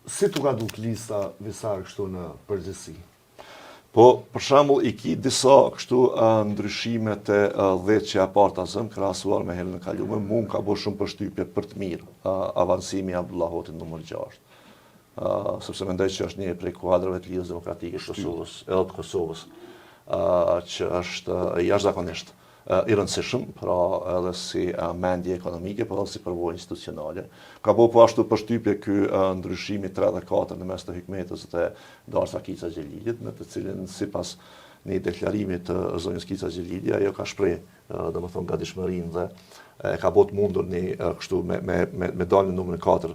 si të ka duk lista Visar kështu në përgjithësi? Po, për shembull, i ki disa kështu ndryshime të dhjetë që aparta zëm, krahasuar me herën e kaluar, mund ka bërë shumë përshtypje për të mirë avancimi i Abdullah Hoxhit numër 6. Sepse mendoj që është një prej kuadrave të Lidhjes Demokratike të Kosovës, edhe të Kosovës, që është jashtëzakonisht i rëndësishëm, pra edhe si mendje ekonomike, por edhe si përvojë institucionale. Ka bërë po ashtu përshtypje ky ndryshimi 3 dhe 4 në mes të Hikmetës dhe Darsa Kica Xhelilit, në të cilin sipas një deklarimi të zonjës Kica Xhelili, ajo ka shpreh, domethënë gatishmërinë dhe ka bërë të mundur një kështu me dalë në numrin 4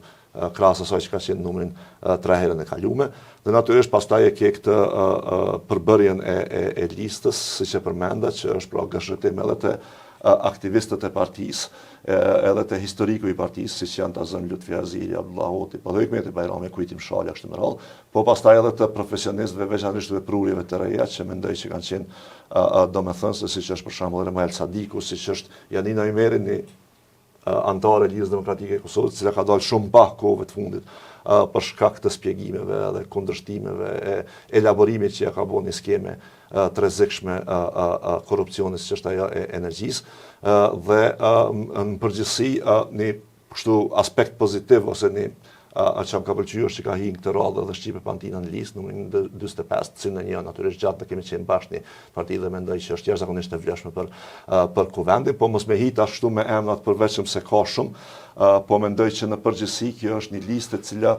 krahas asaj që ka qenë numrin 3 herën e kaluame. Dhe natyrisht pastaj e ke këtë përbërjen e listës, siç e përmenda, që është pra gëshëtim edhe të aktivistët e partisë, edhe të historiku i partisë, siç janë ta zënë Lutfi Azili, Abdullah Hoti, po dhe Hikmeti Bajrami, Kujtim Shalja, kështu me radhë, po pastaj edhe të profesionistëve, veçanërisht veprurjeve të reja, që mendoj që kanë qenë domethënëse, siç është për shembull Remal Sadiku, siç është Janina Ymeri, një antare e Lidhjes Demokratike e Kosovës, cila ka dalë shumë pak kohëve të fundit për shkak të shpjegimeve dhe kundërshtimeve e elaborimit që ja ka bërë një skeme të rrezikshme korrupsionit, siç është ajo e energjisë, dhe në përgjithësi një kështu aspekt pozitiv ose një që më ka pëlqyer është që ka hinë këtë radhë dhe Shqipe Pantina në listë, numrin 45, cilën e një natyrisht gjatë kemi qenë bashkë një parti dhe mendoj që është jashtëzakonisht e vlefshme për kuvendin, po mos me hit ashtu me emrat përveçëm se ka shumë, po mendoj që në përgjithësi kjo është një listë e cila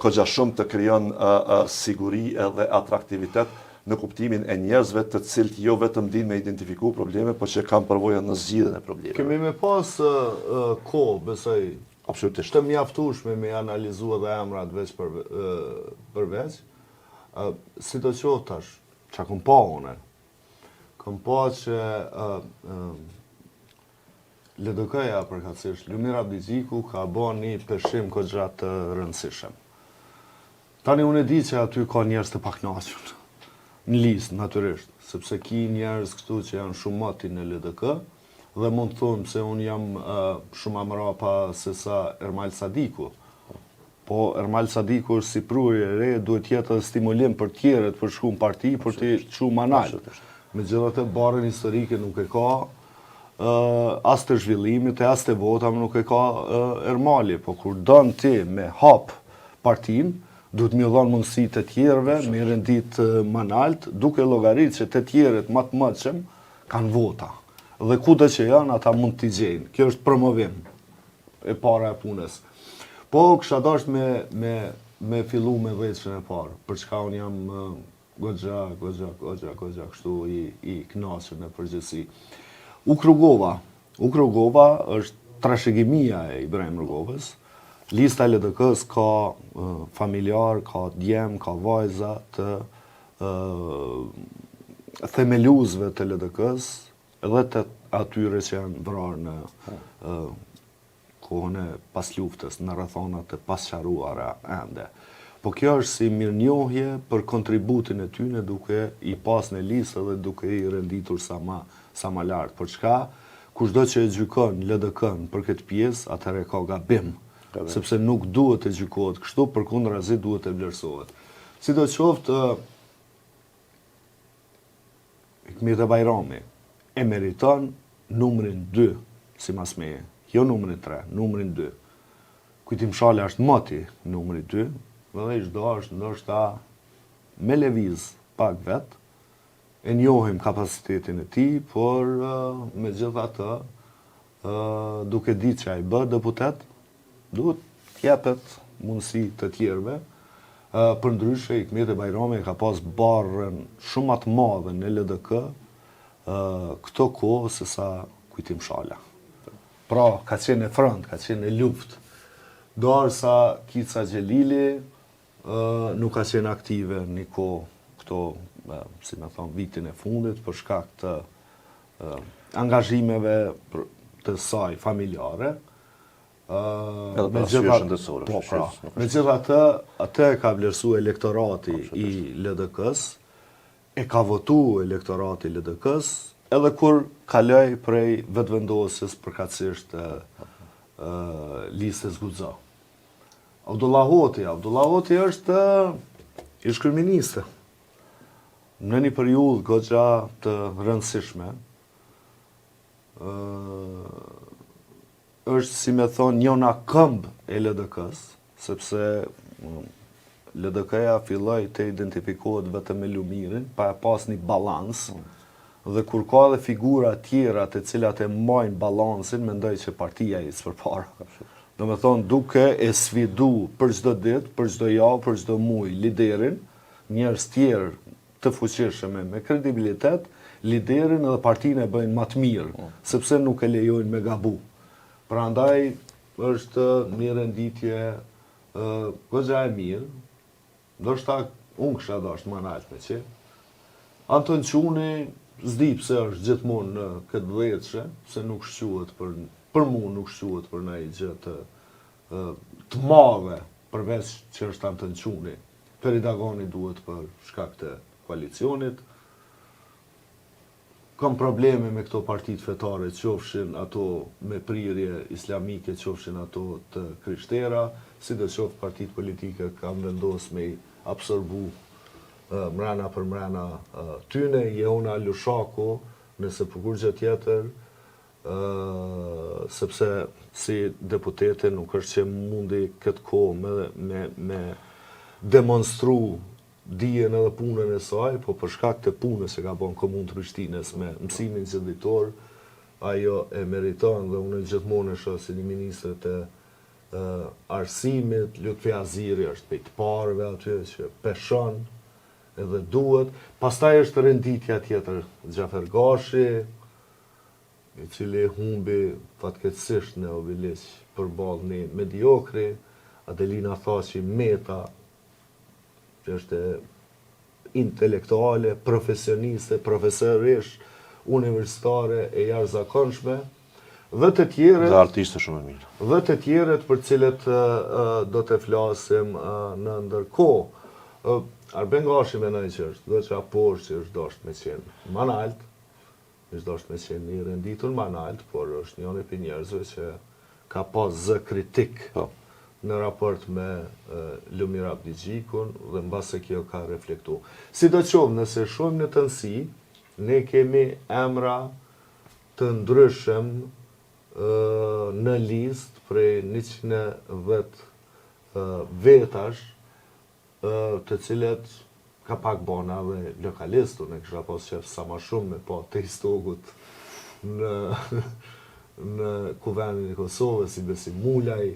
kogja shumë të krijon siguri edhe atraktivitet në kuptimin e njerëzve të cilët jo vetëm dinë me identifiku probleme, po që kanë përvojën në zgjidhjen e problemeve. Kemi me pas kohë, besoj, absolutisht të mjaftueshme me analizuar dhe emrat veç përveç. Si do qoftë tash, çka kam pa unë? Kam pa që LDK-ja përkatësisht Lumira Biziku ka bën një peshim kogja të rëndësishëm. Tani unë e di që aty ka njerëz të pakënaqur në listë, natyrisht, sepse ki njerëz këtu që janë shumë mati në LDK, dhe mund të thonë se unë jam shumë amrapa se sa Ermal Sadiku. Po Ermal Sadiku është si prurje e re, duhet jetë edhe stimulim për tjerët për shku në parti, për të çu manal. Megjithatë barrën historike nuk e ka as të zhvillimit, as të votave nuk e ka Ermali, po kur don ti me hap partin, duhet më dhon mundësi të tjerëve me rendit manalt, duke llogaritë që të tjerët më të mëdhshëm kanë vota. Dhe kudo që janë, ata mund t'i gjejnë. Kjo është promovim e para e punës. Po, kësha dasht me fillu me vecën e parë, për çka unë jam gogja, kështu i kënaqur në përgjithësi. Ukrugova është trashëgimia e Ibrahim Rrugovës. Lista e LDK-s ka familjar, ka djem, ka vajza të themeluesve të LDK-s, edhe të atyre që janë vrarë në kohën e pas luftës, në rrethana të pasqaruara ende. Po kjo është si mirënjohje për kontributin e tyre duke i pas në listë dhe duke i renditur sa ma lartë. Për çka, kushdo që e gjykon LDK-n për këtë pjesë, atëherë ka gabim, sepse nuk duhet të gjykohet kështu, përkundrazi duhet të vlerësohet. Sidoqoftë, Hikmeti Bajrami e meriton numrin 2 si mas meje, jo numrin 3, numrin 2. Kujtim Shalja është moti numri 2, dhe çdo është ndoshta me lëviz pak vet, e njohim kapacitetin e tij, por megjithatë, duke ditë që ai bë deputet, duhet t'jepet mundësi të tjerëve. Përndryshe, Hikmeti Bajrami ka pas barrën shumë më të madhe në LDK këto kohë se sa Kujtim Shalja. Pra, ka qenë në front, ka qenë në luftë. Dorsa Kica Xhelili nuk ka qenë aktive një kohë këto, si me thonë, vitin e fundit, për shkak të angazhimeve të saj familjare. Megjithatë, atë ka vlerësuar elektorati i LDK-s, e ka votu elektorati i LDK-s, edhe kur kaloi prej vetëvendosjes përkatësisht listës Guxo. Abdullah Hoti është ish kryeminist. Në një periudhë goxha të rëndësishme, është, si me thonë, njona këmbë e LDK-s, sepse LDK-ja filloi të identifikohet vetëm me Lumirin, pa e pas një balans, dhe kur ka dhe figura tjera të cilat e mbajnë balansin, mendoj që partia i përpara. Do me thonë, duke e sfidu për çdo ditë, për çdo javë, për çdo muaj liderin, njerëz tjerë të fuqishëm me kredibilitet, liderin edhe partinë e bëjnë më të mirë, sepse nuk e lejojnë me gabu. Prandaj është një renditje goxha e mirë, ndoshta unë kisha dashur më lart me që. Anton Çuni s'di pse është gjithmonë në këtë vëllëçe, se nuk shquhet për mua nuk shquhet për ndonjë gjë të madhe, përveç që është Anton Çuni. Peridagoni duhet për shkak të koalicionit. Kam probleme me këto partitë fetare, qofshin ato me prirje islamike, qofshin ato të krishtera, sidoqoftë partitë politike kanë vendosur me absorbu mrena për mrena tyne, Jehona Lushaku, nëse për kur gjë tjetër, sepse si deputete nuk është që mundi këtë kohë me demonstru dijen edhe punën e saj, po për shkak të punës që ka bën Komunë të Prishtinës me mësimin çditor, ajo e meriton dhe unë gjithmonë e shoh si një ministër të arsimit. Lutfi Aziri është prej të parëve aty që peshon edhe duhet. Pastaj është renditja tjetër, Xhafer Gashi, i cili humbi fatkeqësisht në Obiliq përballë një mediokri. Adelina Thaçi Meta, që është intelektuale, profesioniste, profesorish, universitare e jashtëzakonshme, dhe të tjerët, dhe artiste shumë e mirë. Dhe të tjerët për cilët do të flasim në ndërkohë. Arben Gashi menoj që është, do që aposh që është dosht me qenë manalt, është dosht me qenë një renditur manalt, por është njën e për njerëzve që ka pas zë kritik në raport me Lumir Abdigjikun dhe mbase kjo ka reflektu. Si do qovë, nëse shumë në të nësi, ne kemi emra të ndryshëm në list prej 110 vetash, të cilet ka pak bona dhe lokalistu, ne kësha pas qef sa ma shumë me pa të histogut në kuvendin e Kosovës, si Besim Mulaj,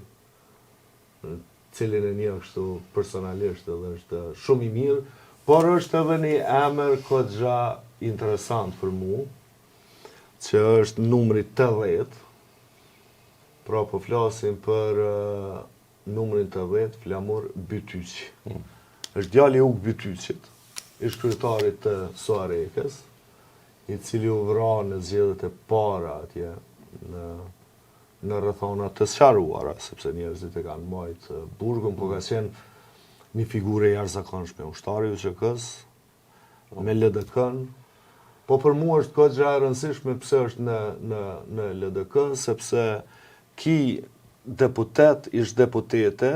cilin e një kështu personalisht edhe është shumë i mirë, por është edhe një emër goxha interesant për mu, që është numri 80, pra po flasim për numrin 80, Flamur Bytyqi. Është djali Uk Bytyqit, ish kryetarit të Suarekës, i cili u vra në zgjedhjet e para atje në rrethona të sqaruara, sepse njerëzit e kanë marrë burgun, po ka qenë një figurë e jashtëzakonshme, ushtari i UÇK-s me LDK-n. Po për mua është goxha e rëndësishme pse është në LDK, sepse ki deputet ish deputete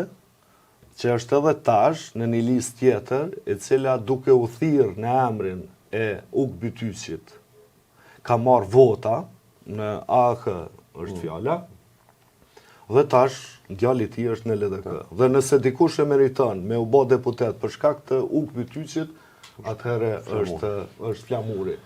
që është edhe tash në një listë tjetër, e cila duke u thirrë në emrin e Uk Bytyqit, ka marrë vota në AH është fjala, dhe tash djali i tij është në LDK. Dhe nëse dikush e meriton me u bë deputet për shkak të Uk Bytyqit, atëherë është Flamuri.